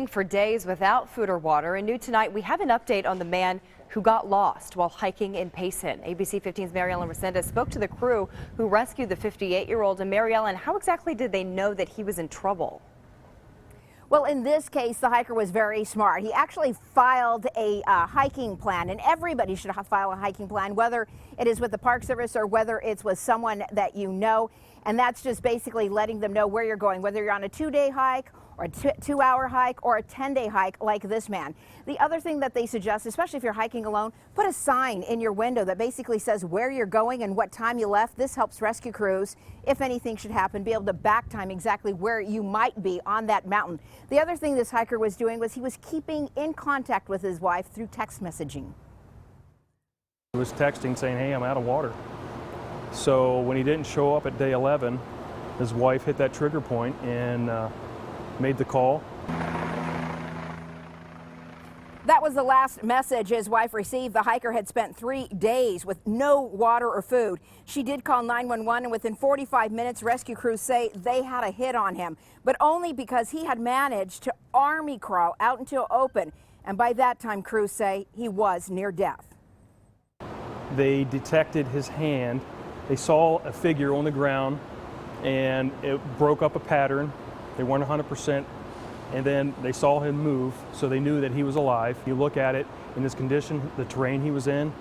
going for days without food or water. And new tonight, we have an update on the man who got lost while hiking in Payson. ABC 15's Mary Ellen Resendez spoke to the crew who rescued the 58-year-old. And Mary Ellen, how exactly did they know that he was in trouble? Well, in this case, the hiker was very smart. He actually filed a hiking plan, and everybody should file a hiking plan, whether it is with the Park Service or whether it's with someone that you know. And that's just basically letting them know where you're going, whether you're on a 2-day hike or a 2-hour hike or a 10-day hike like this man. The other thing that they suggest, especially if you're hiking alone, put a sign in your window that basically says where you're going and what time you left. This helps rescue crews, if anything should happen, be able to back time exactly where you might be on that mountain. The other thing this hiker was doing was he was keeping in contact with his wife through text messaging. He was texting saying, hey, I'm out of water. So when he didn't show up at day 11, his wife hit that trigger point and made the call. That was the last message his wife received. The hiker had spent 3 days with no water or food. She did call 911, and within 45 minutes, rescue crews say they had a hit on him, but only because he had managed to army crawl out into open. And by that time, crews say he was near death. They detected his hand. They saw a figure on the ground, and it broke up a pattern. They weren't 100%, and then they saw him move, so they knew that he was alive. You look at it in his condition, the terrain he was in,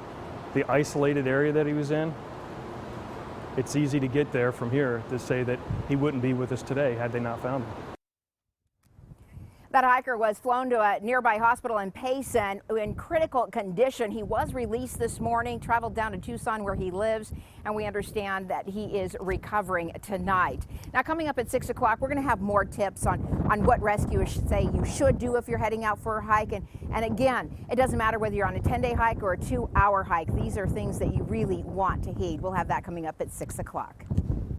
the isolated area that he was in, it's easy to get there from here to say that he wouldn't be with us today had they not found him. That hiker was flown to a nearby hospital in Payson in critical condition. He was released this morning, traveled down to Tucson where he lives, and we understand that he is recovering tonight. Now, coming up at 6 o'clock, we're going to have more tips on what rescuers should say you should do if you're heading out for a hike. And again, it doesn't matter whether you're on a 10-day hike or a 2-hour hike. These are things that you really want to heed. We'll have that coming up at 6 o'clock.